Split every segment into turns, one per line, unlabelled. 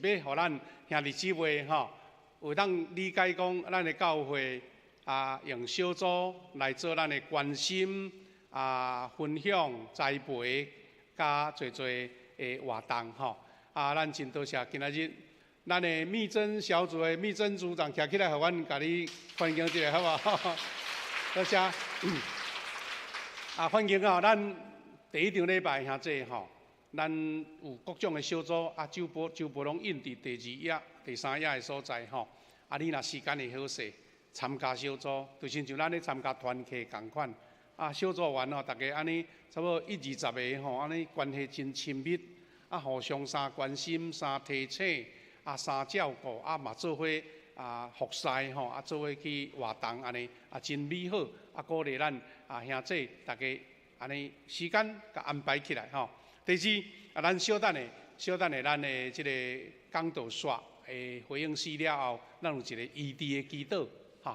要互咱兄弟姊妹吼，有当理解讲咱的教会用小组来做咱的关心分享、栽培，加做的活动吼。咱真多谢今仔日咱的密侦小组的密侦组长徛起来，互阮甲你欢迎一下，好无？多谢。欢迎咱第一场礼拜兄弟吼。咱有各种的小组周报拢印伫第2页、第3页的所在吼。你若时间会好势，参加小组，就亲像咱咧参加团契共款。小组员大家安尼差不多10-20个吼，安尼关系真亲密，互相相关心、相提醒、相照顾，嘛做伙服侍吼，做伙去活动安尼，真美好，鼓励咱兄弟大家安尼时间甲安排起来吼。第二，咱小等下咱的即个讲道煞回应死了后，咱有一个异地的祈祷，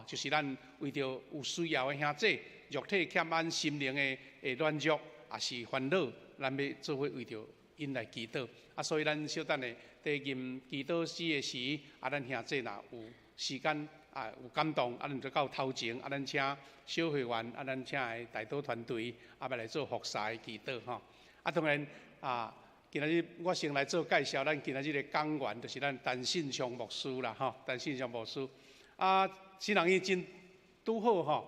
就是咱为着有需要的兄弟，肉体欠安、心灵的软弱，也是烦恼，咱要做伙为着因来祈祷。所以咱小等下第任祈祷时的时，咱兄弟若有时间有感动，咱就到头前，咱请小会员，咱请的代祷团队，要来做服侍的祈祷吼。当然今仔日我先来做介绍，咱今仔日的讲员就是咱陈信祥牧师啦，吼，陈信祥牧师。新人伊真拄好吼，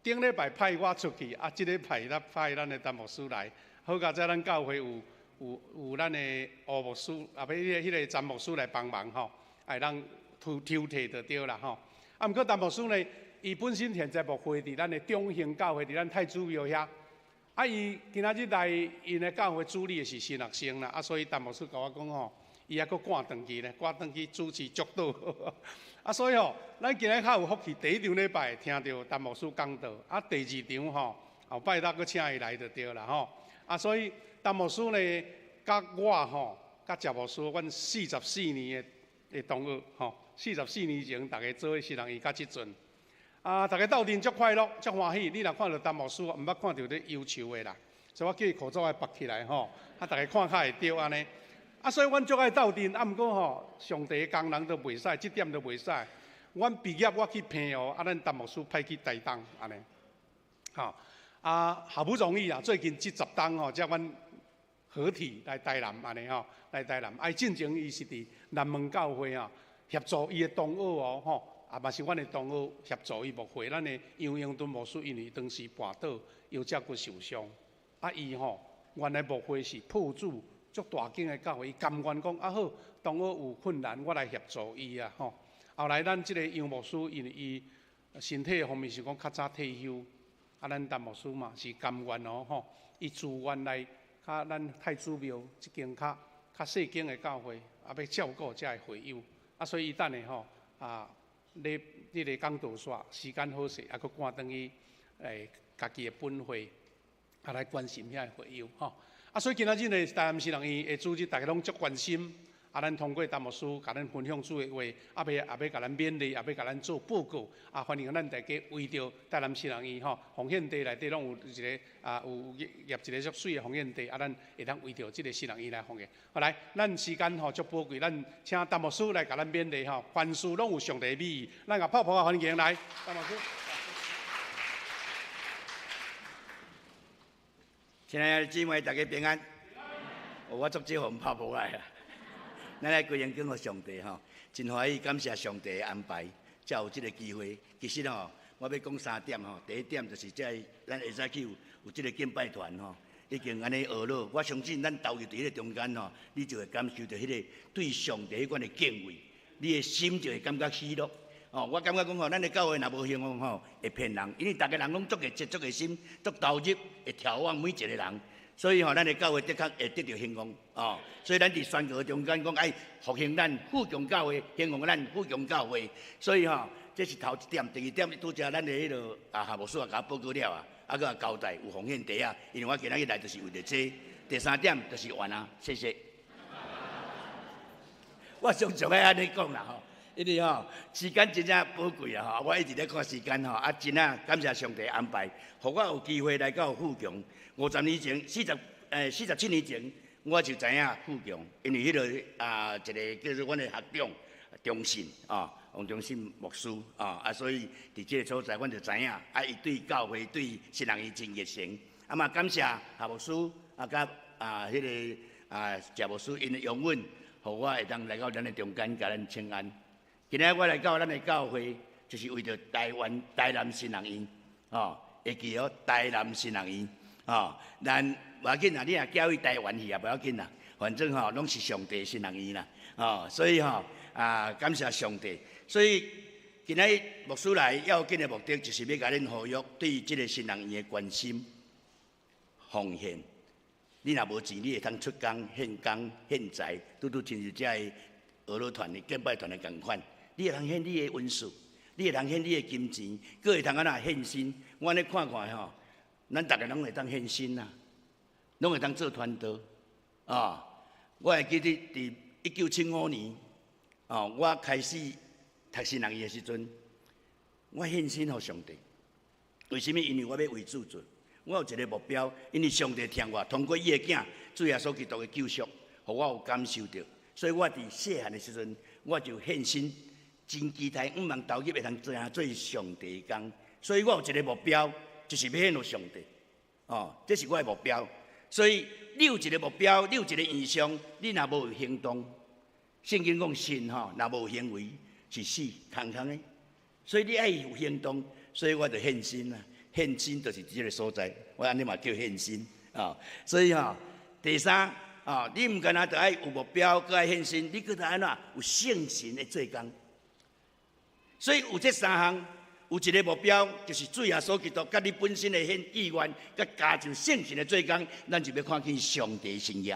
顶礼拜派我出去，即礼拜派咱的陈牧师来，好佳在咱教会有咱的吴牧师，要迄个陈牧师来帮忙吼，咱抽替就对啦吼。毋过陈牧师呢，伊本身现在牧会伫咱的中兴教会，伫咱太子庙遐。伊今仔日来，因的教会主理的是新学生啦，所以陈牧师甲我讲吼，伊还佫赶转去呢，赶转去主持祝祷。所以咱今日较有福气，第一场礼拜听到陈牧师讲道，第2场后摆搭佫请伊来就对啦吼。所以陈牧师呢，甲我甲谢牧师，阮44年的同学44年前，大家做伙新人伊甲即阵。大家斗阵足快乐，足欢喜。你若看到陈牧师，毋捌看到咧忧愁的啦，所以我叫伊口罩爱拔起来吼，大家看较会着安尼。所以阮足爱斗阵，毋过上帝的工人都袂使，即点都袂使。阮毕业我去评咱陈牧师派去台东安尼。好不容易最近这10冬才阮合体来台南安尼来台南。进前伊是伫南门教会协助伊的同学吼。嘛是阮的同学协助伊牧会，咱的杨英敦牧师因为当时跋倒腰脊骨受伤，伊原来牧会是破主足大间的教会，伊甘愿讲好，同学有困难，我来协助伊吼。后来咱即个杨牧师因为伊身体方面是讲较早退休，咱陈牧师嘛是甘愿伊自愿来咱太子庙即间较细间的教会，要照顾遮的会友，所以伊等下你个讲道煞时间好势，佫赶转去家己的本会，来关心遐会友吼。所以今仔日呢，台南市人伊的组织大家拢足关心。咱通过陈牧师甲咱分享主的话，要甲咱勉励，也要甲咱做报告。欢迎咱大家为着台南市人伊奉献地内底拢有一个有业一个足水的奉献地，咱会当为着即个市人伊来奉献。好来，咱时间足宝贵，咱请陈牧师来甲咱勉励凡事拢有上帝的美意。咱个泡泡欢迎来，陈牧师。
亲爱的姊妹，大家平安。我足少互泡泡来啊。咱来归荣敬互上帝真欢喜，感谢上帝的安排，才有即个机会。其实我要讲3点第一点就是咱会使去有即个敬拜团已经安尼学了。我相信咱投入伫迄个中间你就会感受到迄个对上帝迄款的敬畏，你的心就会感觉喜乐。我感觉讲咱的教会若无兴旺会骗人，因为大家人拢足个热、足个心、足投入，会眺望每一个人。所以咱的教会的确会得到兴旺所以咱伫宣告中间讲复兴咱富强教会，兴旺咱富强教会。所以这是头一点。第二点，拄则咱的迄落夏牧师也甲我报告了佫交代有奉献地因为我今仔日来就是为着这。第3点就是完啊，谢谢。我常常爱安尼讲啦因为时间真正宝贵我一直咧看时间真感谢上帝安排，互我有机会来到富强。50年前，47年前，我就知影富强，因为迄个一个叫做阮的学长中信王中信牧师所以伫即个所在，阮就知影伊对教会对新人伊真热情。嘛感谢夏牧师甲迄个谢牧师因的拥吻，互我会当来到咱的中间，甲咱请安。今仔我来到咱的教会，就是为着台南新人院会记哦，台南新人院咱无要紧啦，你若叫伊台湾去也无要紧啦，反正拢是上帝新人院啦所以感谢上帝。所以今仔牧师来要紧的目的，就是要甲恁呼吁对即个新人院的关心、奉献。你若无钱，你会通出工、献工、献财，拄亲像遮个俄罗团的敬拜团的共款。你会通献你的文书，你会通献你的金钱，佫会通献心。我安尼看看咱逐个拢会当献心啦，拢会当做传道我会记得伫1975年我开始读新人院的时阵，我献心予上帝。为什么？因为我要为主做。我有一个目标，因为上帝听我，通过伊的囝主耶稣基督的救赎，互我有感受到。所以我伫细汉的时阵，我就献心，真期待5万投入会通做上帝的工。所以我有一个目标，就是要献予上帝。这是我的目标。所以你有一个目标，你有一个意向，你若无有行动，圣经讲信若无有行为是死空空的。所以你爱有行动，所以我就献心啦。献心就是这个所在，我安尼嘛叫献心所以第三你唔干那就爱有目标，佮爱献心，你佮安怎有圣神的做工。所以有这3项，有一个目标，就是主耶稣基督甲你本身的意愿，佮加上圣神的做工，咱就要看见上帝的心意。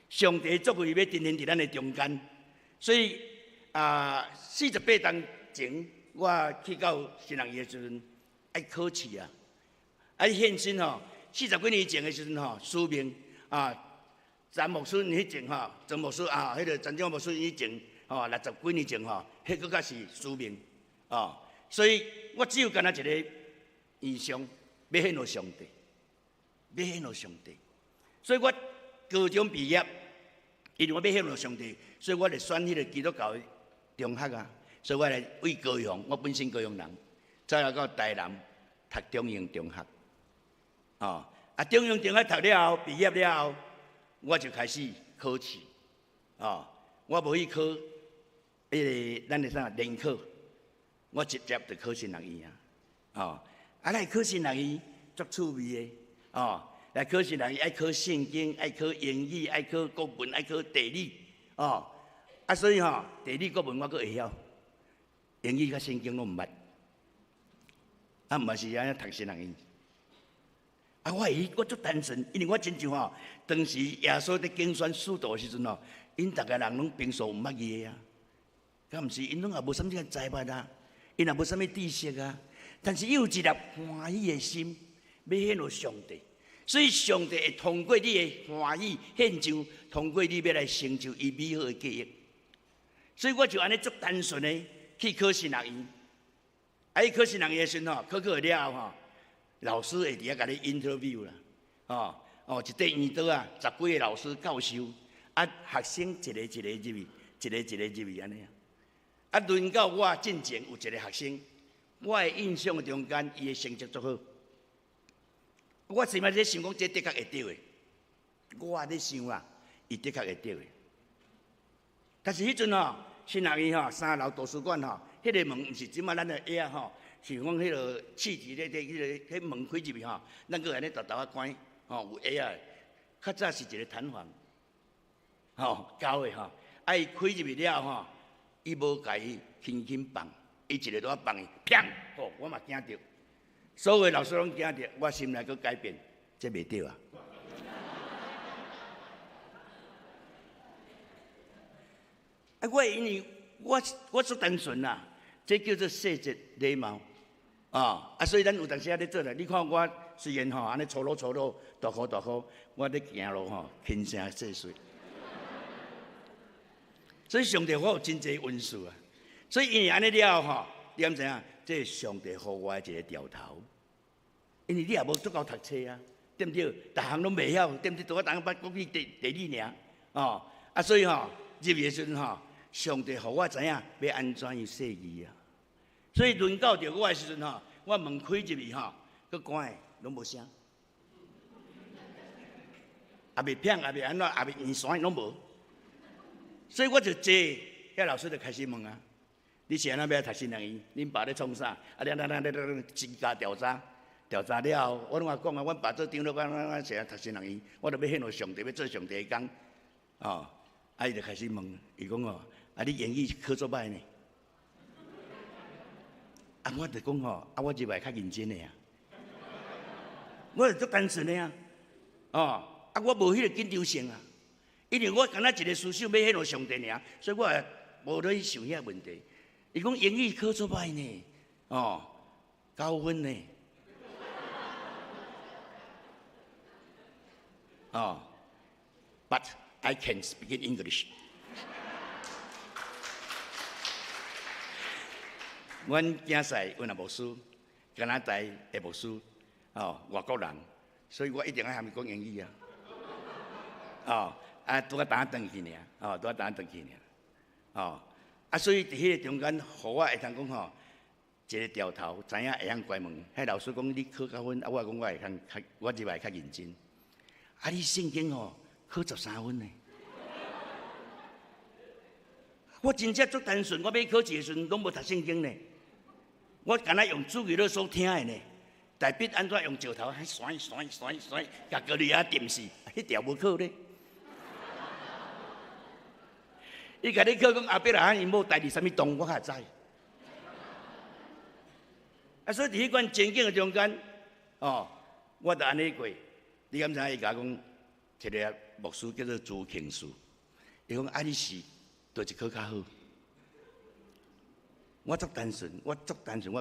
上帝作为要呈现伫咱的中间，所以48当前，我去到新人院的时阵。爱考试献心40几年前的时阵使命詹牧师迄前曾牧师迄个詹正牧师以前60几年前迄个才是使命所以我只有干那一个意向，要献予上帝，要献予上帝。所以我高中毕业，因为我要献予上帝，所以我来选迄个基督教的中学所以我来为高雄，我本身高雄人。再来到台南读中英中学，中英中学读了后，毕业了后，我就开始考试，我无去考咱的啥联考，我直接就考新人院来考新人院足趣味的来考新人院爱考圣经，爱考英语，爱考国文，爱考地理所以地理国文我阁会晓，英语甲圣经拢毋捌。毋嘛是安尼读新人院我足单纯，因为我亲像当时耶稣在竞选使徒的时阵因逐个人拢平素毋捌字敢毋是？因拢也无啥物个才华因也无啥物知识但是伊有一粒欢喜的心，要献予上帝，所以上帝会通过你的欢喜献上，通过你要来成就伊美好的计划。所以我就安尼足单纯的去考新人院。伊考新人院的时阵考了后老师会伫遐甲你 interview 啦，一块圆桌10几个老师教授，学生一个入去，一个入去安尼轮到我进前有一个学生，我的印象中间伊的成绩足好，我前摆在想讲这的确会对的，我咧想伊的确会对的，但是迄阵新人院3楼图书馆迄个门毋是即摆咱的下是讲迄个气质迄门开入去咱搁安尼豆豆关有下较早是一个弹簧教的伊开入去了伊无甲伊轻轻放，伊一个都放伊，砰！我嘛惊着，所有老师拢惊着，我心内搁改变，这袂对我因为我足单纯这叫做细节礼貌所以咱有当时咧做咧，你看我虽然安尼粗鲁，大箍，我咧行路轻声细碎。所以上帝我有真济恩赐所以因为安尼了后你敢知影？这是上帝予我一个条头，因为你也无足够读册对不对？逐项拢袂晓，对不对？拄我当捌国语第二尔，哦，啊，所以吼、入去的时阵吼，上帝互我知影要安怎样设计啊。所以轮到着我的时阵吼，我门开入去吼，佮关的拢无声，也袂响，也袂安怎，也袂圆山拢无。所以我就坐，遐老师就开始问啊。你是安怎要读新人医？恁爸咧创啥？啊，增加调查了后，我拢话讲啊，阮爸做长老，我是安读新人医，我著要献互上帝，要做上帝的工。哦，啊，伊就开始问，伊讲哦，啊，你英语考作歹呢？啊，我就讲吼，啊，我入来较认真的啊，我是足单纯的啊，哦，啊，我无迄个紧张性啊，因为我敢若一个思想要献互上帝尔，所以我也无咧去想遐问题。伊讲英语考出歹呢，哦，9分呢，哦 ，But I can speak English 阮囝婿阮也牧师，加拿大的牧师，哦，外国人，所以我一定要和伊讲英语啊，哦，啊，拄啊当转去尔，哦，拄啊当转去尔，哦。啊，所以伫迄个中间，互我会通讲吼，一个掉头，知影会晓关门。迄老师讲你考9分，啊，我讲我会通，我入来较认真。啊，你圣经吼考13分呢？我真正足单纯，我要考试的时阵拢无读圣经呢。我敢若用主语咧所听的呢。大笔安怎用石头，还甩，甲高丽啊点死，迄条无考咧。伊甲你考讲后壁啊，因某代志啥物动，我较知。啊，所以伫迄款情景的中间，哦，我就安尼过。你敢知影？伊甲我讲，一个牧师叫做朱庆树，伊讲啊，你是倒一科较好？我足单纯，我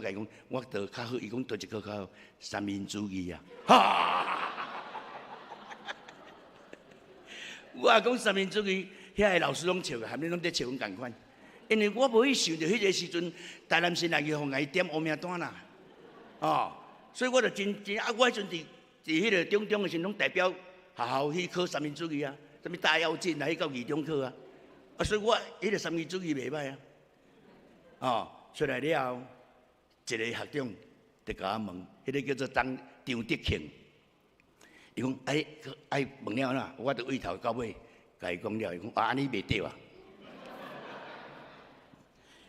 甲伊讲，我倒较好。伊讲倒一科较好？三民主义啊！哈！我也讲三民主义。遐个老师拢笑个，含恁拢在笑阮共款，因为我无去想着迄个时阵，台南新来去互伊点乌名单啦，哦，所以我就真啊，我迄阵伫迄个中的时阵，拢代表学校去考三民主义啊，什物大跃进啊，去到二中考啊，啊，所以我迄个三民主义袂歹啊，哦，出来了后，一个学长就甲我问，迄个叫做张德庆，伊讲哎问了啦，我就位头到尾。甲伊讲了，伊讲啊，安尼袂对啊！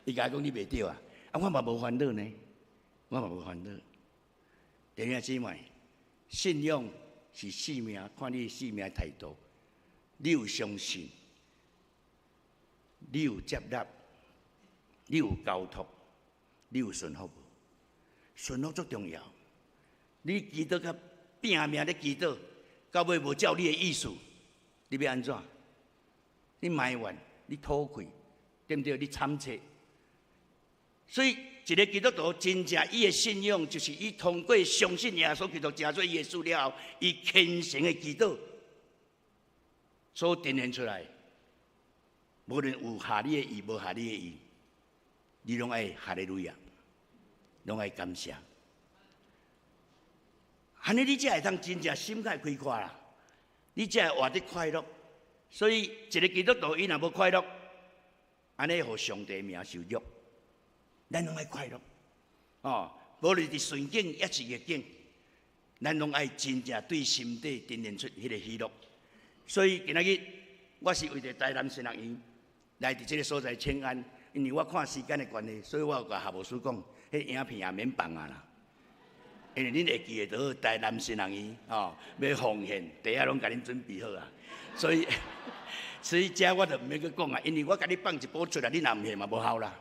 伊甲伊讲你袂对啊！啊，我嘛无烦恼呢，我嘛无烦恼。弟兄姊妹，信仰是生命，看你生命态度。你有相信，你有接纳，你有交托，你有顺服无？顺服足重要。你祈祷甲拼命咧祈祷，到尾无照你的意思，你要安怎？你埋怨，你吐气，对不对？你惨切。所以一个基督徒真正伊的信仰，就是伊通过相信耶稣基督成做耶稣了后，伊虔诚的祈祷所呈现出来。无论有下你的意，无下你的意，你拢爱哈利路亚，拢爱感谢。安尼你才会通真正心态开阔啦，你才会活得快乐。所以一个基督徒伊若无快乐，安尼互上帝名受辱。咱拢爱快乐，哦，无论是顺境也是逆境，咱拢爱真正对心底呈现出迄个喜乐。所以今仔日我是为着台南新学院来伫这个所在请安，因为我看时间的关系，所以我有甲夏牧师讲，迄影片也免放啊啦。因为恁会记得到台南新学院哦，要奉献，第下拢甲恁准备好啊。所以这我就毋免去讲啊，因为我甲你放一波出来，你若毋献嘛无效啦。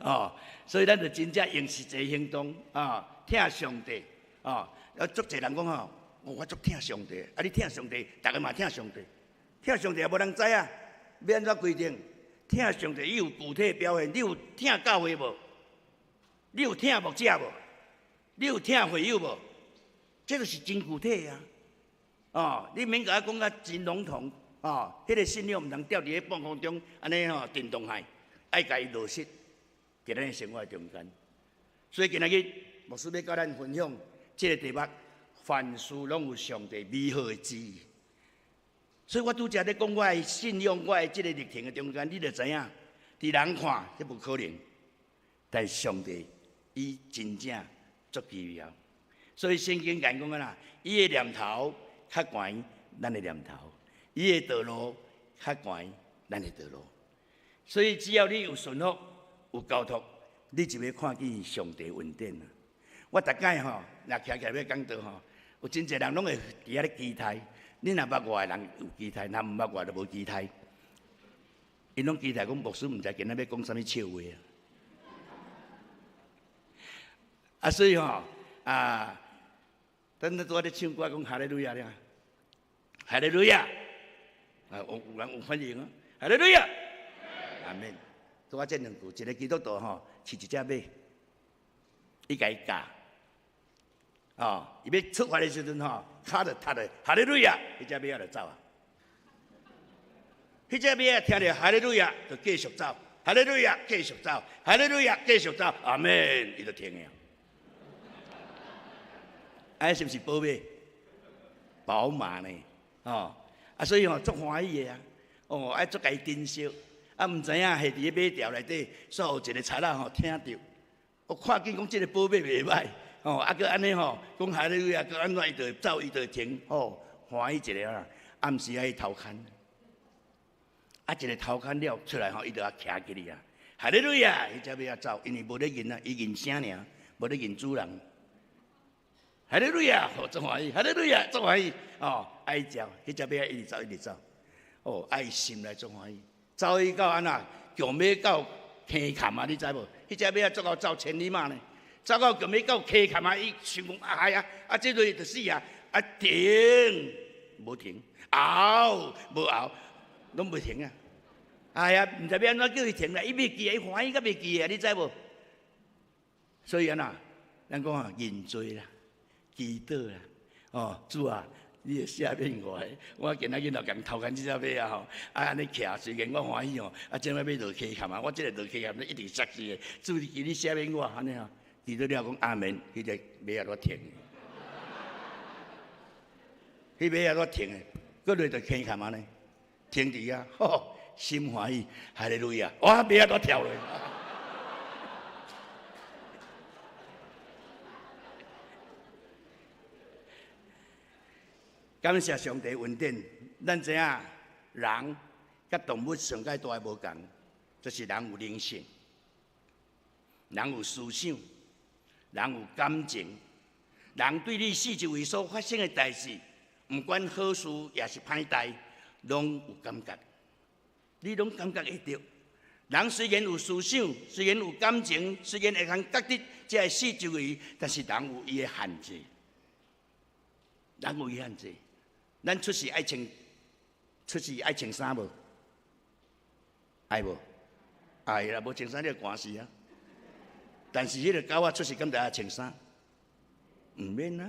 哦，所以咱就真正用实际行动啊，听上帝啊。足侪人讲吼，我足听上帝，啊你听上帝，大家嘛听上帝，听上帝也无人知啊，要安怎规定？听上帝，伊有具体表现，你有听教会无？你有听牧者无？你有听会友无？这就是真具体啊！哦，你免甲我讲啊真笼统哦，迄个信仰毋通掉伫咧半空中，安尼吼震动海，爱甲伊落实伫咱生活中间。所以今仔日牧师要甲咱分享这个题目：凡事拢有上帝美好的旨意。所以我拄则咧讲我的信仰，我的即个历程的中间，你就知影，伫人看这不可能，但是上帝伊真正足奇妙。所以圣经讲啊啦，伊的念头较悬咱的念头，伊的道路较悬咱的道路。所以只要你有顺服、有交托，你就会看见上帝恩典啊！我逐摆吼，若徛起来要讲道吼，有真侪人拢会伫遐咧期待。你若捌我的人有期待，若毋捌我就无期待。因拢期待讲牧师毋知今仔要讲啥物笑话啊！所以吼等拄仔咧唱歌讲哈利路亚了，哈利路亚有人有反应啊！哈利路亚，阿门。拄仔这两句，一个基督徒吼饲一只马，伊甲伊教。伊要出发的时阵吼，脚就踏咧，哈利路亚，迄只马就走啊。迄只马听着哈利路亚，就继续走，哈利路亚继续走，哈利路亚继续走，阿门，伊就停了。是不是宝马？宝马呢？所以吼足欢喜的啊！爱足甲伊珍惜，毋知影系伫咧马条内底，煞有一个贼仔吼听着，我看见讲即个宝马袂歹。佮安尼吼，讲哈利路亚，佮安怎伊就走，伊就停，欢喜一下啦。暗时爱偷看，一个偷看了出来吼，伊就要徛起哩啊。哈利路亚，伊才要走，因为无咧认啊，伊认声尔，无咧认主人。哈利路亚，足欢喜，哈利路亚，足欢喜。爱叫，迄只马一直走，一直走。爱心来足欢喜，走伊到安那，强马到坑坎啊，你知无？迄只马足够走千里马呢。走到强要到溪坎啊，伊想讲哎呀，这落就死啊！停，无停，熬无熬，拢袂停啊！哎呀，毋知要安怎叫伊停啦，伊袂记啊，伊欢喜甲袂记啊，你知无？所以安那，咱讲认罪啦，祈祷啦，主啊，你赦免我今仔日就共偷看这只马啊吼，安尼徛，虽然我欢喜哦，即摆要落溪坎啊，我即个落溪坎一定杀死的，主你赦免我安尼啊。记得了讲阿门，迄个马也落停，迄马也落停的，搁落就坑坎嘛呢，停伫啊，心欢喜，哈利路亚，哇，马也落跳落。感谢上帝恩典，咱知影人甲动物上界大无共，就是人有灵性，人有思想。人有感情，人对你四周围所发生的代志，不管好事也是歹代，拢有感觉。你拢感觉会到。人虽然有思想，虽然有感情，虽然会通觉得这个四周围，但是人有伊的限制。人有伊限制。咱出世爱穿衫无？爱无？爱啦，无穿衫你就寒死啊！但是迄个狗仔出世敢知影穿衫？毋免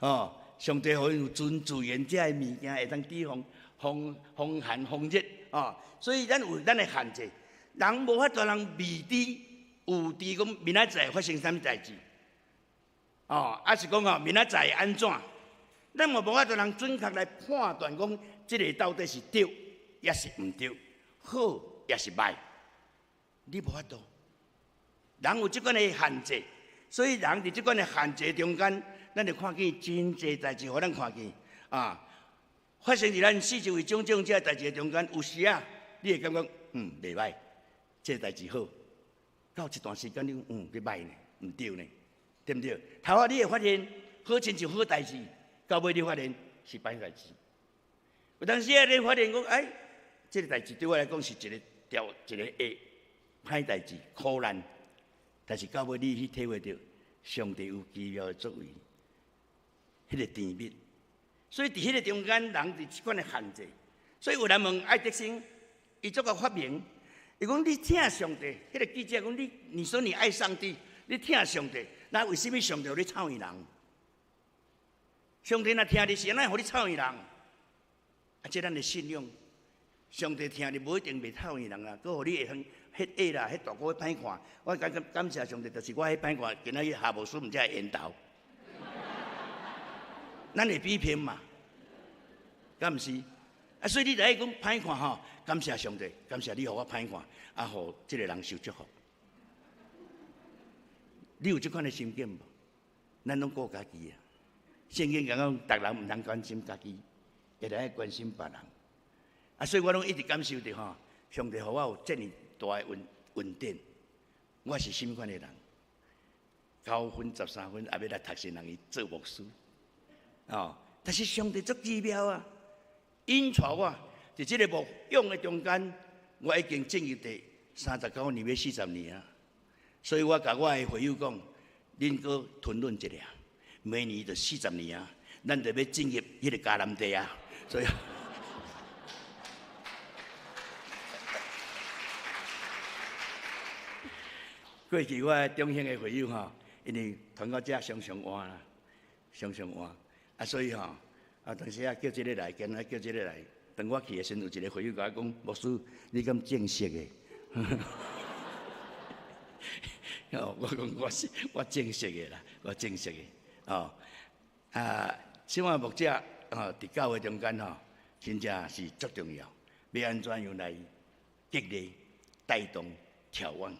啊！上帝互伊有尊严，这个物件会当抵防风寒风热所以咱有咱的限制，人无法度人未知有知讲明仔载发生啥物代志是讲明仔载会安怎？咱无法度人准确来判断讲这个到底是对也是毋对，好也是歹，你无法度。人有这款的限制，所以人伫这款的限制中间，咱就看见真侪代志，互咱看见发生伫咱四周围种种这代志中间，有时你会感觉袂歹，这代志好，到一段时间你讲歹呢，毋对呢，对毋对？头你会发现好亲像好代志，到尾你发现是歹代志。有当时你发现讲，这个代志对我来讲是一个歹代志，苦难。但是到尾你去体会到上帝有奇妙的作为，迄个甜蜜。所以伫迄个中间，人伫即款的限制。所以有人问爱德生，伊做个发明，伊讲你听上帝，迄个记者讲你说你爱上帝，你听上帝，那为什么上帝互你操你人？上帝若听你是安怎互你操你人？这咱的信仰，上帝听你无一定袂操你人啦，佮互你会通。迄啦，迄大哥歹看，我感谢上帝，就是我迄歹看，今仔日下无书毋才会缘投。咱会比拼嘛，敢毋是？啊，所以你来讲歹看吼，感谢上帝，感谢你互我歹看，啊，互即个人受祝福。你有即款的心境无？咱拢顾家己啊。圣经讲，逐人毋通关心家己，会来关心别人。啊，所以我拢一直感受着吼，上帝互我有遮尔大的恩典。我是什么款的人？9分13分，也要来读圣人去做牧师。哦，但是上帝足奇妙啊！引带我，伫即个牧养的中间，我已经进入第39年，要40年啊。所以我甲我的会友讲，恁搁吞忍一下，明年就40年啊，咱就要进入迄个迦南地啊。所以，过去我中兴的会友吼，因为传到遮常常换啦，常常换啊，所以吼。啊，当时啊叫即个来，今仔叫即个来。当我去的时阵，有一个会友甲我讲：“牧师，你咁正式的？”我讲我正式的啦，我正式的。哦，啊，新华牧者哦，伫教会中间吼，真正是足重要。要安怎样来激励、带动、调往？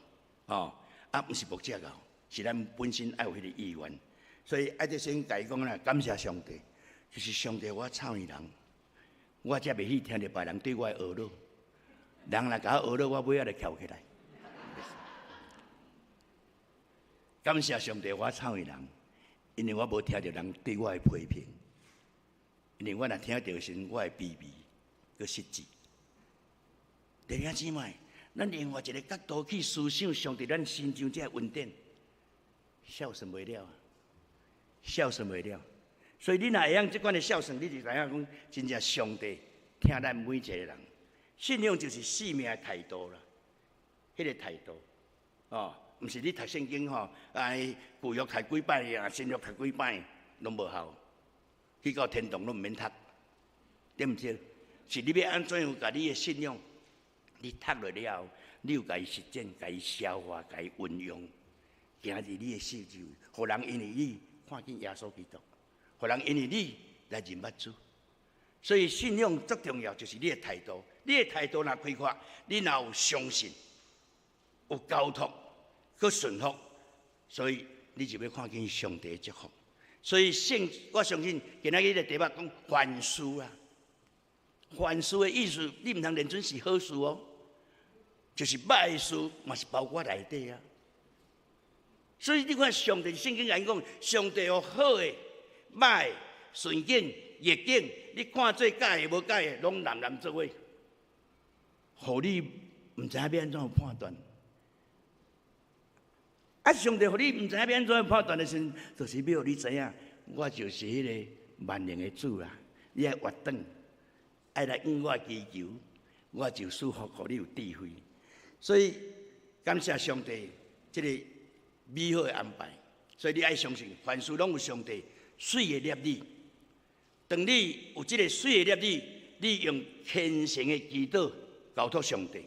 哦，啊，毋是牧者个，是咱本身爱有迄个意愿。所以爱得先甲伊讲啦，感谢上帝。就是上帝，我草原人，我才袂去听着别人对我的恶落。人若甲我恶落，我尾仔就翘起来。感谢上帝，我草原人，因为我无听着人对我的批评，因为我若听着时，我会卑微，佮失志。弟兄姊妹，咱另外一个角度去思想上帝咱身上这恩典，孝顺袂了啊，孝顺袂了。所以你若会用即款的孝顺，你就知影讲，真正上帝听咱每一个人。信仰就是生命的态度啦，迄个态度，哦，毋是你读圣经吼，旧约读几摆啊，新约读几摆，拢无效。去到天堂拢毋免读，对毋对？是你要安怎样甲你的信仰，你读落了后，你有甲伊实践、甲伊消化、甲伊运用，行伫你的四周，互人因为你看见耶稣基督。互人因为你来认捌主，所以信仰最重要就是你的态度。你的态度若开阔，你若有相信、有交托、佮顺服，所以你就要看见上帝的祝福。所以我相信今仔日的题目讲凡事啊，凡事的意思，你毋通认准是好事哦，就是歹事嘛是包括内底啊。所以你看上帝圣经来讲，上帝有好的。歹、顺境、逆境，你看做假的无假的，拢南做伙，互你毋知影要安怎判断。啊，上帝互你毋知影要安怎判断的时候，就是要互你知影，我就是迄个万能的主啊！你爱活转，爱来向我祈求，我就赐福互你有智慧。所以感谢上帝这个美好的安排。所以你爱相信，凡事拢有上帝。水的业力，当你有这个水的业力，你用虔诚的祈祷交托上帝，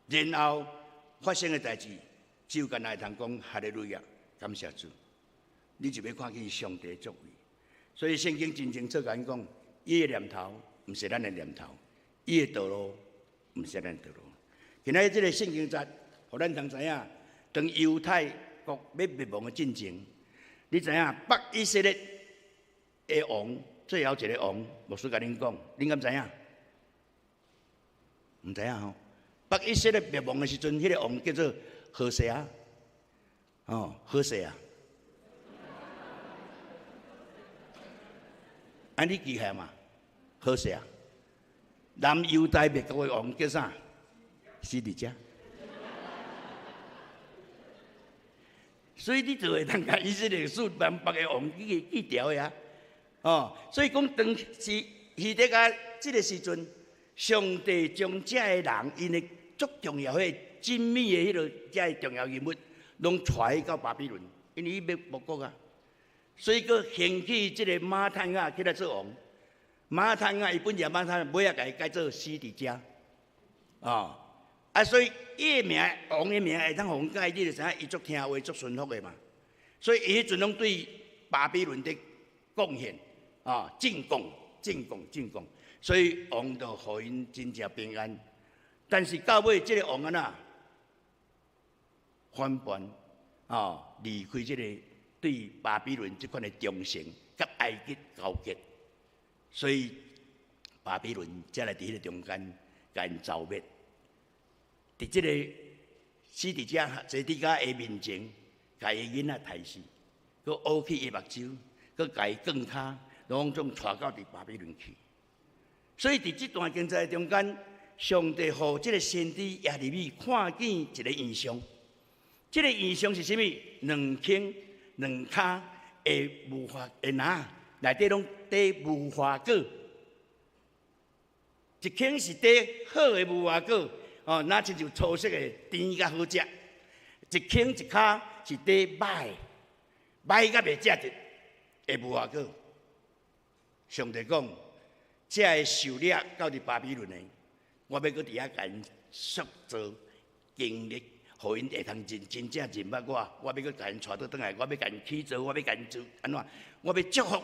然后发生的代志，只有干那通讲哈利路亚，感谢主，你就要看见上帝的作为。所以圣经真正做甲咱讲，伊的念头毋是咱的念头，伊的道路毋是咱的道路。今仔日这个圣经节，互咱通知影，当犹太国要灭亡的进程。你知影北以色列的王，最后一个王，牧师甲恁讲，恁敢知影？毋知影吼？北以色列灭亡的时阵，迄个王叫做何西阿，哦，何西阿。安你记下嘛？何西阿。南犹大灭国的王叫啥？西底家。所以你就会当甲以色列属南北的王去调呀，哦，所以讲当是希德加这个时阵，上帝将这个人因为足重要的精密的迄个这个重要人物，拢带到巴比伦，因为伊要亡国啊，所以佮兴起这个马坦雅起来做王。马坦雅伊本来马坦尾仔甲伊改做西底家，哦。啊，所以伊的名王的名会当互阮改，你就知影伊足听话、足顺服的嘛。所以伊迄阵拢对巴比伦的贡献进贡。所以王就互因真正平安。但是到尾这个王反叛离开这个对巴比伦这款的忠诚，甲埃及交结，所以巴比伦才来伫迄个中间甲因消灭。伫这个死伫遮坐伫家的面前，甲伊囡仔杀死，佮挖去伊目睭，佮甲伊脚骹拢总带到伫巴比伦去。所以伫这段经节中间，上帝互这个先知耶利米看见一个异象。这个异象是啥物？两茎两骹的无花的篮，内底拢缀无花果。一茎是缀好的无花果，那亲像粗色的甜甲好食；一茎一骹是缀歹甲袂食得的无花果。上帝讲，这个狩猎到伫巴比伦的，我要搁伫遐甲因塑造经历。互因会通真正认捌我，我要去甲因带倒转来，我要甲因起造，我要甲因做安怎？我要祝福。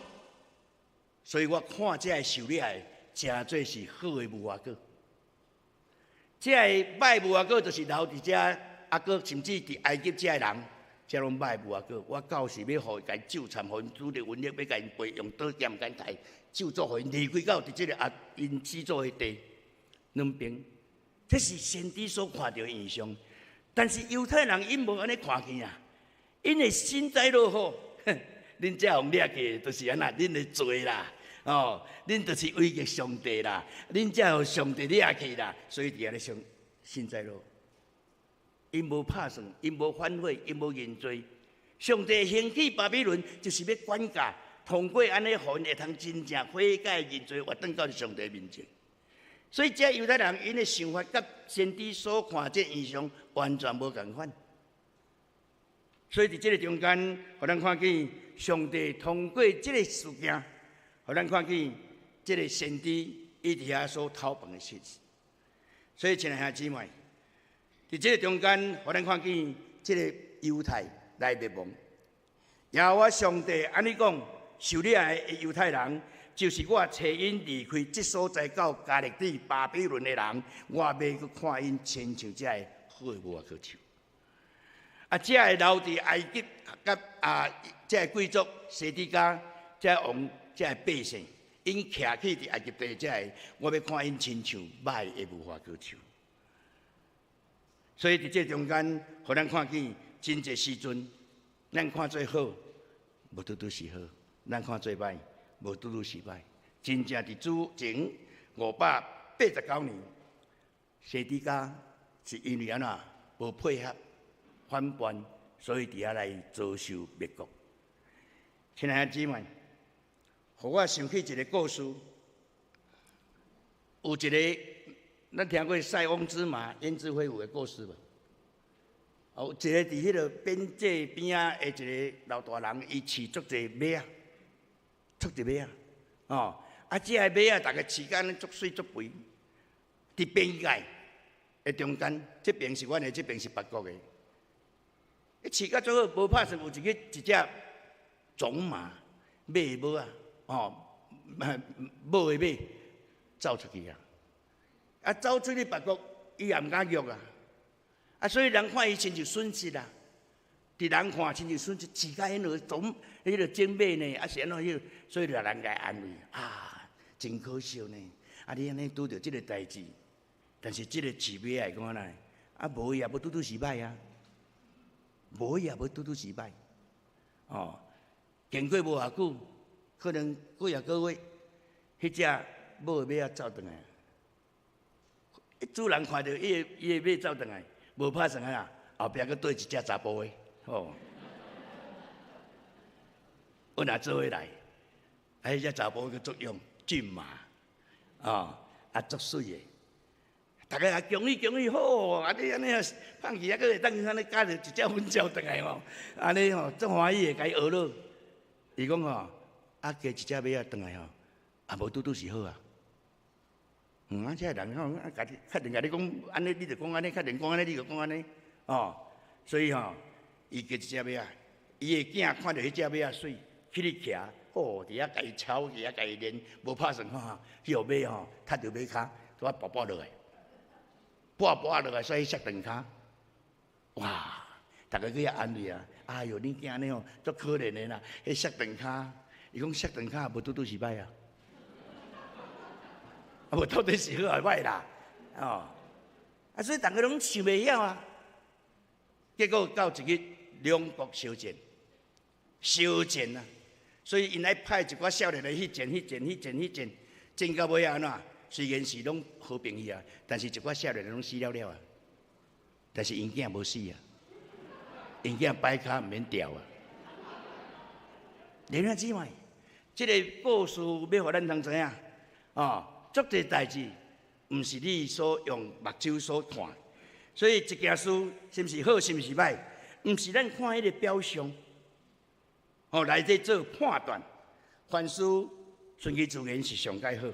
所以我看这个狩猎的，诚做是好的无花果。这个歹无花果，就是留伫遮，搁甚至伫埃及遮的人，遮拢歹无花果。我到时要互伊甲因咒惨，互因煮着瘟疫，要甲因背用刀剑甲因刣，咒诅互因离开到伫这个因始祖的地两边。这是先知所看到的异象。但是犹太人因无安尼看见因的幸灾乐祸，恁这互掠去，就是安那，恁的罪啦，恁就是违逆上帝啦，恁这互上帝掠去啦，所以伫安尼幸灾乐祸。因无拍算，因无反悔，因无认罪。上帝兴起巴比伦，就是要管教，通过安尼，互因会通真正悔改认罪，活转到上帝面前。所以，这犹太人因的想法甲先知所看这异象完全无共款。所以，伫这个中间，互咱看见上帝通过这个事件，互咱看见这个先知伊伫遐所讨饭的事实。所以，亲爱兄姊妹，伫这个中间，互咱看见这个犹太来灭亡。耶和华上帝安尼讲，狩猎的犹太人。就是我找因离开这所在到加勒底巴比伦的人，我要去看因亲像这个好的无花果树。这个留伫埃及甲这个贵族西底家，这个王，这个百姓，因徛起伫埃及地，这个我要看因亲像歹的无花果树。所以伫这中间，互咱看见真侪时阵，咱看做好，无拄拄是好；咱看做歹。无拄拄失败，真正伫主前589年，西底家是因为安怎无配合反叛，所以伫遐来遭受灭国。亲爱的姊妹，互我想起一个故事，有一个咱听过塞翁之马焉知非福的故事无？有一个伫迄个边界边仔的一个老大人，伊饲足侪马啊。出一马这个马大概饲间足水足肥，伫边界的中间，这边是阮的，这边是别国的。饲甲最好，无拍算有一只种马，马的马马的马走出去走出去别国，伊也毋敢喐所以人看伊亲像损失伫人看亲像损失，饲甲迄落种迄落种马呢，是安怎所以就人家安慰真可惜呢。你安尼拄着即个代志，但是即个饲马来讲呢，无伊也无拄拄失败无伊也无拄拄失败。经过无偌久，可能几啊个月，迄只马的马走转来，主人看到伊的马走转来，无拍算后壁佫缀一只查甫的。阮也做伙来，迄只查甫个作用骏马，足水的。大家也恭喜恭喜好，你安尼放弃佫会当安尼加着一只粉鸟转来安尼足欢喜的，甲伊学了。伊讲加一只马仔转来无拄拄是好这人家己确定甲你讲安尼，你就讲安尼；确定讲安尼，你就讲安尼。所以伊加一只马仔，伊的囝看到迄只马仔水，去哩徛，伫遐家己抄，伫遐家己练，无拍算吼，迄号马吼，踢着马骹，拄啊跋落来，跋落来，所以摔断骹。哇！大家去遐安慰啊！哎哟，你囝呢吼，足可怜的啦，迄摔断骹。伊讲摔断骹，无拄是歹啊，无到底是好还歹啦，哦。啊，所以大家拢想袂晓啊。结果到一日两国相战啊，所以因来派一寡少年来去战，战到尾安怎？虽然是拢和平去啊，但是一寡少年拢死了啊。但是因囝无死啊，因囝摆骹毋免掉啊。弟兄姊妹，这个故事要互咱通知影，足侪代志，毋是你所用目睭所看，所以一件事是毋是好，是毋是歹，毋是咱看迄个表象，来这做判断。凡事顺其自然是上介好，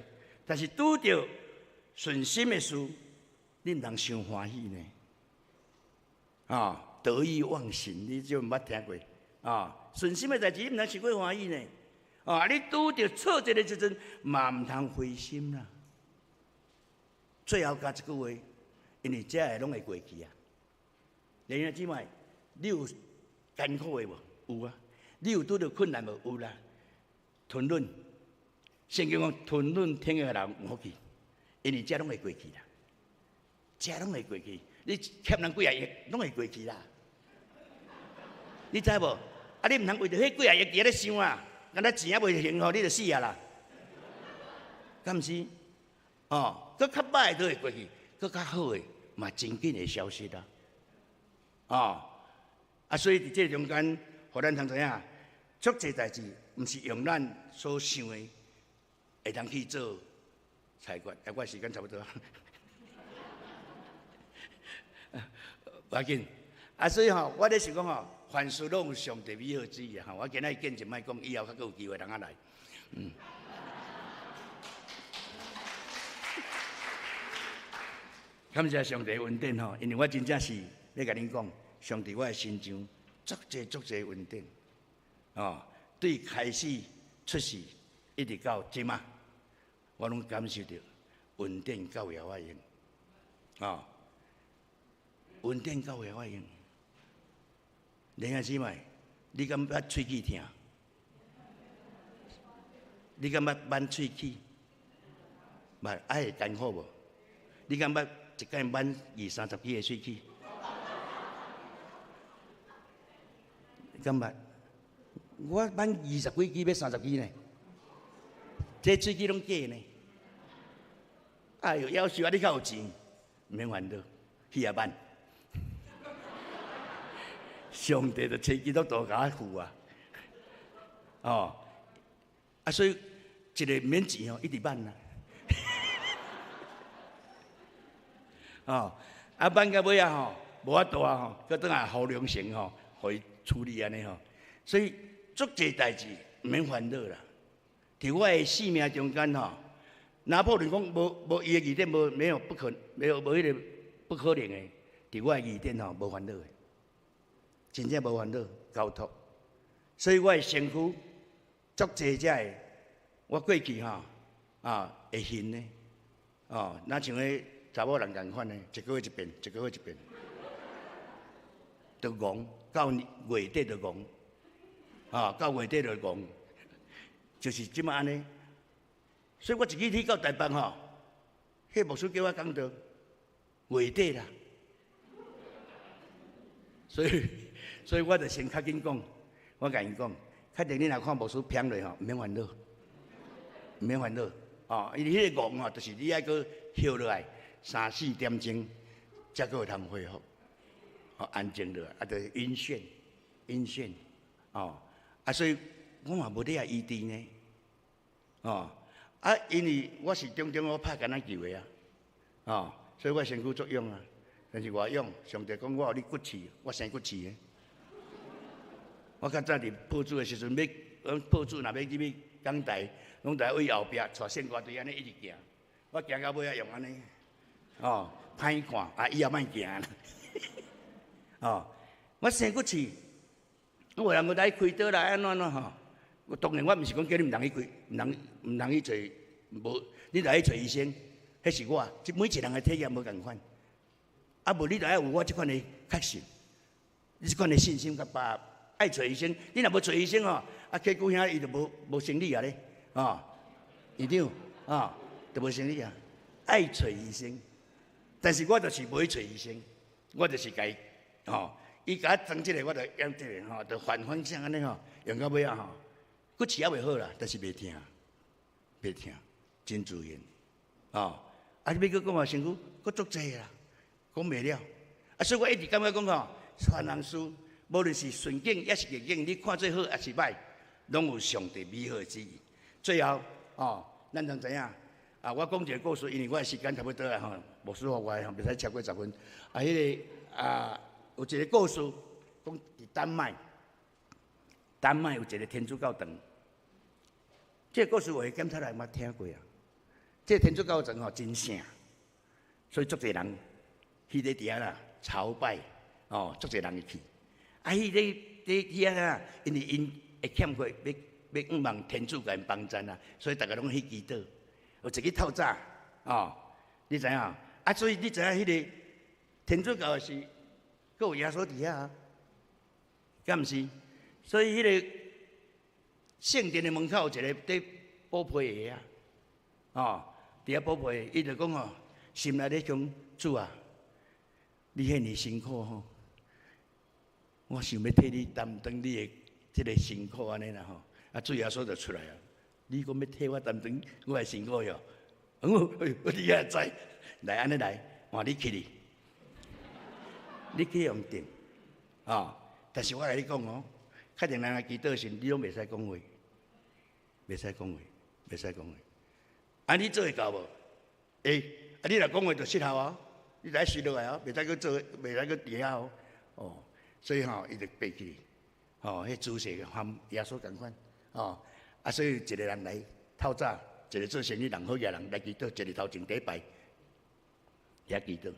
但是拄着顺心的事，你毋通伤欢喜呢。得意忘形，你就毋捌听过顺心的代志，你毋通伤过欢喜呢。你拄着挫折的时阵，嘛毋通灰心啦。最后加一句话，因为这个拢会过去啊。弟兄姊妹，你有艰苦的无？有啊。你有拄着困难无？有啦。吞忍，圣经讲吞忍天下人有福气，因为这拢会过去啦。这拢会过去。你欠人几啊亿，拢会过去啦。你知无？你毋通为着迄几啊亿伫咧想啊，敢若钱还未还互你就死啊啦。敢毋是？搁较歹的都会过去，搁较好的嘛真紧会消失啦。所以伫这中间，互咱通知影，足侪代志，毋是用咱所想的会通去做裁决。我时间差不多。无要紧，所以我咧想讲凡事拢有上帝美好旨意我今仔日见证莫讲，以后较有机会通来。感谢上帝恩典因为我真正是要甲恁讲，上帝我的心上足侪恩典对开始出世一直到即嘛，我拢感受到恩典够有法用恩典够有法用。弟兄姊妹，你敢捌喙齿疼？你敢捌挽喙齿？捌爱会艰苦无？你敢捌一摆挽20-30支的喙齿？敢捌？我挽20几支要30支呢，这喙齿拢假呢。哎呦，要求你较有钱，毋免烦恼，去也挽。上帝就找基督徒甲我付所以一个免钱一直挽挽到尾无法度搁倒来互良城互伊处理安尼所以足侪代志毋免烦恼啦。伫我的生命中间拿破仑讲无伊的疑点没有迄个不可能的，伫我的疑点无烦恼的。真正无烦恼，交托，所以我的身躯足侪只的，我过去会恨呢，哪像迄查某人共款呢，一个月一遍，一个月一遍，就戆到月底就戆，到月底就戆，就是即摆安尼。所以我一日去到台北迄牧师叫我讲到月底啦，所以我就先较紧讲，我甲因讲，确定你若看牧师偏落毋免烦恼，毋免烦恼因为迄个戆就是你爱搁休落来3-4点钟，才搁会通恢复，安静落来，就是晕眩，所以我嘛无咧医治呢，因为我是中我拍橄榄球的所以我身躯作用但是我用上帝讲我有你骨气，我生骨气的。我较早伫破主的时阵，破主若要去讲台，拢在位后壁带线瓜堆安尼一直行。我行到尾用安尼，歹看，以后莫行啦。我生骨气，我人要来开刀来安怎当然我毋是讲叫你毋通去毋通去做，无你来去找医生，迄是我，每一个人的体验无共款。啊，无你就爱有我即款的确信，你即款的信心甲把握，爱找医生。你若无找医生哦，啊，去姑兄伊就无生理啊咧，院长就无生理啊，爱找医生。但是我就是无去找医生，我就是甲伊伊甲我装即个，我就用即个就反向安尼用到尾啊佫治也袂好啦，但是袂听，真自然你要佫讲话身躯佫足济啦。讲袂了，所以我一直感觉讲传人书，无论是顺境也是逆境，你看做好也是歹，拢有上帝美好之意。最后咱通知影我讲一个故事，因为我的时间差不多啦无事我袂使超过10分。迄个有一个故事，讲伫丹麦有一个天主教堂，这个故事我检查来捌听过啊。这个天主教堂真圣，所以足侪人。去咧伫遐啦朝拜，足侪人会去。迄遐啦，因为因会欠缺要望天主甲因帮衬啊，所以大家拢去祈祷。有一个透早，你知影？所以你知影迄个天主教是，佫有耶稣伫遐敢毋是？所以迄个圣殿的门口有一个在补皮的伫遐补皮，伊就讲心内咧讲主啊。你遐尼辛苦我想要替你担当你的这个辛苦安尼啦主耶稣就出来啊！你讲要替我担当我的辛苦哟？你也知，来安尼来，换你去哩，你去用定但是我甲你讲确定人祈祷时，你拢袂使讲话，袂使讲话。你做会到无？你若讲话就失效你来睡落来袂使去做，袂使去伫遐所以伊就爬起，迄姿势和耶稣同款所以一个人来透早，一个做生意人好嘢人来祈祷，一个头前礼拜遐祈祷，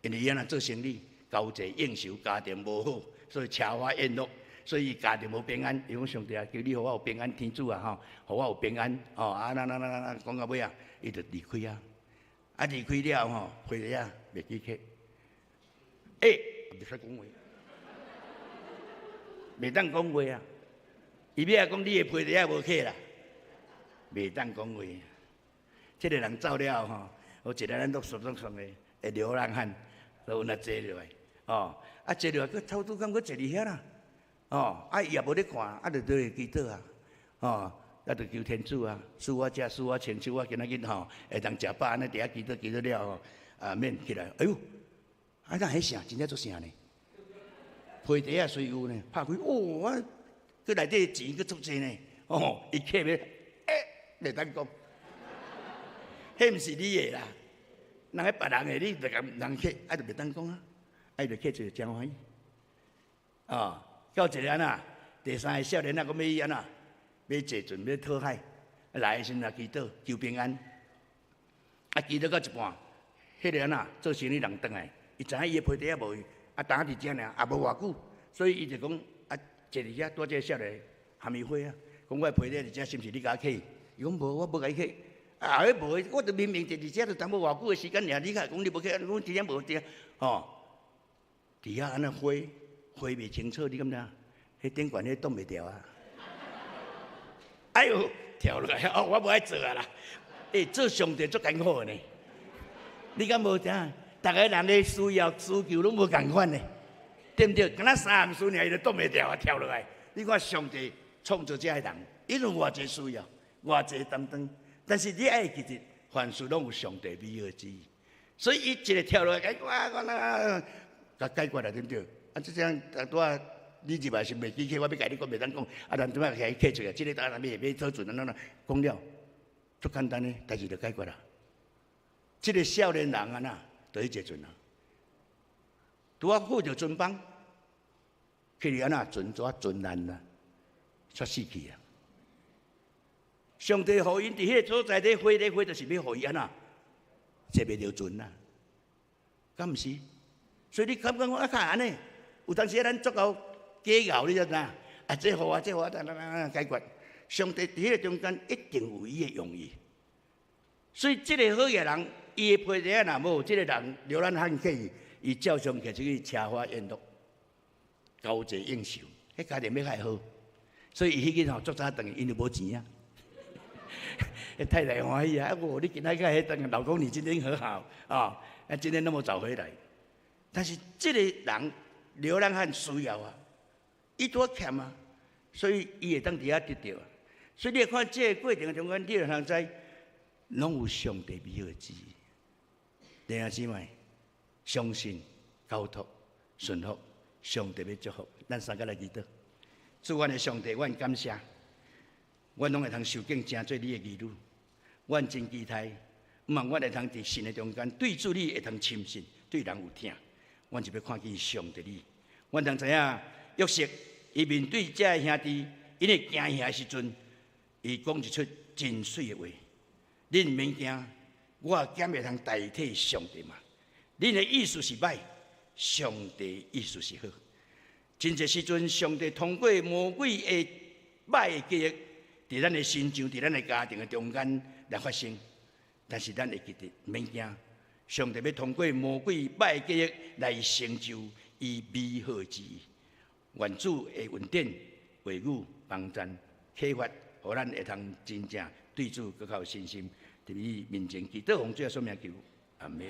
因为伊安那做生意交际应酬，家庭无好，所以车花宴乐，所以家庭无平安。伊讲上帝求你互我有平安，天主互我有平安讲到尾伊就离开离开了回来袂记客，袂使讲话，袂当讲话伊要讲你的批地无客啦，袂当讲话。这个人走了有一个咱都熟的流浪汉，就有那坐落来坐落来，佫偷拄敢佫坐伫遐啦伊也无咧看，就倒去祈祷就求天主赐我食，赐我穿，赐我今仔日会当食饱，安尼伫遐祈祷了免起来。哎呦，那迄啥，真正足啥呢？批地虽有呢，拍开我佮内底钱佮足济呢。伊客要袂当讲，迄毋是你的啦，人迄别人的，你就共人客，就袂当讲就客就真欢喜。到一个第三个少年讲要伊要坐船要讨海，来的时阵祈祷求平安。祈祷到一半，迄个做生意人转来，伊知影伊的批地无去，当伫遮尔，也无偌久，所以伊就讲坐伫遮，拄这个少年含伊火讲我的批地伫遮，是毋是你甲我客？伊讲无，我无甲伊客。迄无，我就明明坐伫遮，就等无偌久的时间尔，你甲讲你无客，我真正无伫伫遐安尼火袂清楚，你敢知？迄顶悬迄挡袂掉哎呦，跳落来我无爱做啦！做上帝足艰苦呢。你敢无知？逐个人的需要需求拢无共款呢，对毋对？敢若3项事尔，伊就挡袂掉跳落来。你看上帝创造这个人，伊有偌济需要，偌济担当，但是你爱记住，凡事拢有上帝美好之意。所以伊一个跳落来，甲解决了，对毋对？这样你入来是袂记客，我要甲你讲，袂当讲。咱怎啊甲伊客出来？这个当然要讨船，讲了，足简单的代志就解决啦。这个少年人就去坐船拄好着船帮，去船船难煞死去啊！上帝互因伫迄个所在咧火，就是要互伊坐袂着船敢毋是？所以你感觉我较安尼，有当时咱足够。计较你知影这互我，解决。上帝伫迄个中间一定有伊的用意。所以，这个好野人，伊的批地若无，这个人流浪汉客伊照常摕出去车花宴乐，交际应酬，迄家庭要较好。所以伊迄个吼，足早等于因就无钱啊。太太欢喜啊！你今仔个迄等老公，你今天很好啊，今天那么早回来。但是这个人流浪汉需要啊，伊多欠啊，所以伊会当伫遐得到。所以你看这个过程中间，你就通知，拢有上帝美好旨意。弟兄姊妹，相信、交托、顺服，上帝要祝福。咱三个来祈祷。主，阮的上帝，阮感谢，阮拢会通受敬，成做你的儿女。阮真期待，毋望阮会通伫神的中间，对主你会通亲信，对人有疼。阮就要看见上帝你。阮通知影，约瑟伊面对这个兄弟，因为惊吓的时阵，伊讲一出真水的话。恁毋免惊，我敢会通代替上帝嘛？恁的意思是歹，上帝意思是好。真侪时阵，上帝通过魔鬼的歹的计划，伫咱的心上，伫咱的家庭的中间来发生。但是咱会记得，毋免惊，上帝要通过魔鬼歹的计划来成就伊美好之意。愿主的恩典、话语、帮助、启发，互咱会通真正对主更较有信心。伫你面前祈祷，奉主耶稣名求，阿门。